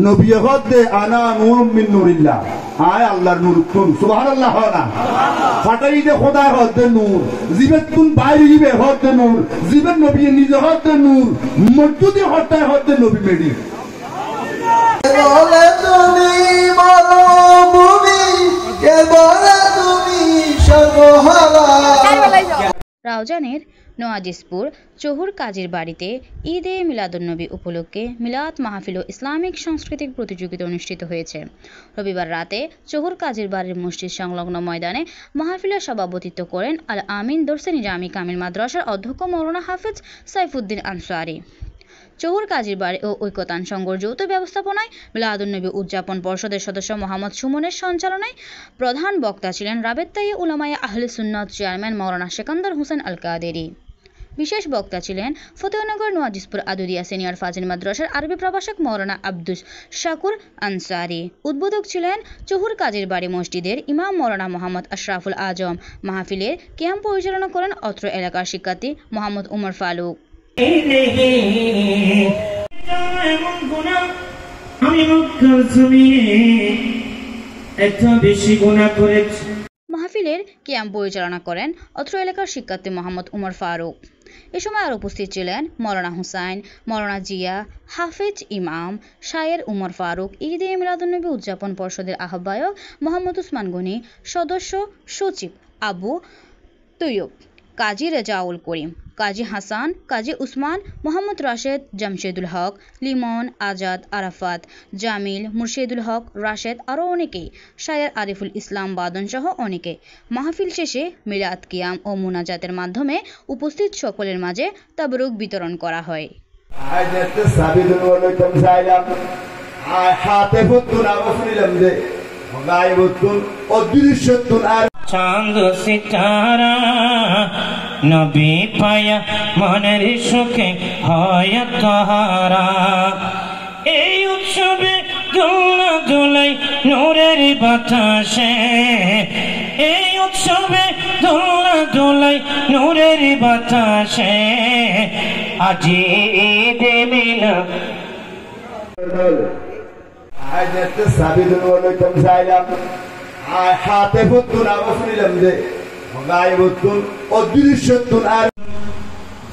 নবী হদে আনা নূরুম মিন নূরিল্লাহ আয় আল্লাহর নূর তুন সুবহানাল্লাহ না ফাটাই দে খোদা হদে নূর জিবেত তুন বাইরে জিবে হদে নূর জিবেত নবী নিজে হদে নূর মজুদি হদে নবী মেডি বলে তুমি বলো ভূমি কে বলে তুমি সর্বহারা। রাউজানের নোয়াজিসপুর চহুর কাজীর বাড়িতে ঈদে মিলাদুন্নবী উপলক্ষে মিলাদ মাহফিল ও ইসলামিক সাংস্কৃতিক প্রতিযোগিতা অনুষ্ঠিত হয়েছে। রবিবার রাতে চহুর কাজীর বাড়ির মসজিদ সংলগ্ন ময়দানে মাহফিলের সভাপতিত্ব করেন আল আমিন দরসে নিজামী কামিল মাদ্রাসার অধ্যক্ষ মৌলানা হাফিজ সাইফুদ্দিন আনসারী। চহুর কাজীর বাড়ি ও ঐকতান সংঘর যৌথ ব্যবস্থাপনায় মিলাদুন্নবী উদযাপন পর্ষদের সদস্য মোহাম্মদ সুমনের সঞ্চালনায় প্রধান বক্তা ছিলেন রাবেতায়ে উলামায়ে আহলে সুন্নাত চেয়ারম্যান মাওলানা সেকান্দর হোসেন আল কাদেরী। বিশেষ বক্তা ছিলেন ফতেহনগর নোয়াজিসপুর আদুদিয়া সিনিয়র ফাজিল মাদ্রাসার আরবি প্রভাষক মাওলানা আব্দুস শাকুর আনসারী। উদ্বোধক ছিলেন চহুর কাজীর বাড়ি মসজিদের ইমাম মাওলানা মোহাম্মদ আশরাফুল আজম। মাহফিলের ক্যাম্প পরিচালনা করেন অত্র এলাকার শিক্ষার্থী মোহাম্মদ উমর ফারুক। মাহফিলের ক্যাম্প পরিচালনা করেন অত্র এলাকার শিক্ষার্থী মোহাম্মদ উমর ফারুক। এ সময় আর উপস্থিত ছিলেন মৌলানা হুসাইন, মৌলানা জিয়া, হাফেজ ইমাম, শায়ের উমর ফারুক, ঈদে মিলাদুন্নবী উদযাপন পর্ষদের আহ্বায়ক মোহাম্মদ উসমান গনি, সদস্য সচিব আবু তৈয়ব, কাজী রেজাউল করিম, কাজী হাসান, কাজী উসমান, মোহাম্মদ রাশেদ, জামশেদুল হক, লিমন, আজাদ, আরাফাত, জামিল, মুর্শিদুল হক, রাশেদ আরও অনেকেই, শায়ের আরিফুল ইসলাম বাদন সহ অনেকে। মাহফিল শেষে মিলাদ কিয়াম ও মুনাজাতের মাধ্যমে উপস্থিত সকলের মাঝে তাবরুক বিতরণ করা হয়। চাঁদ সিতারা নবী পায়া মনের সুখে হয় তাহারা। এই উৎসবে দোলা দোলাই নূরের বাতাসে, এই উৎসবে দোলা দোলাই নূরের বাতাসে, আজি ঈদে মিলাদ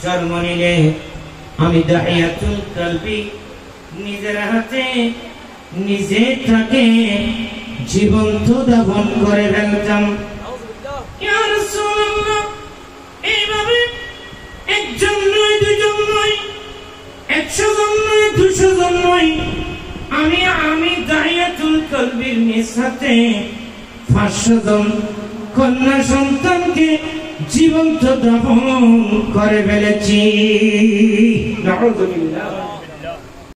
জন্ম নিলে আমি দাহিয়াতুল কলবি নিজের হাতে নিজে তাকে জীবন্ত দাফন করে ফেলতাম। ইয়া রাসূলুল্লাহ, এইভাবে একজন নয়, দুজন নয়, 100 জন নয়, 200 জন নয়, আমি দাহিয়াতুল কলবির নিজ হাতে 500 জন কন্যা সন্তানকে জীবন্ত দাফন করে ফেলেছি। নাউযুবিল্লাহ।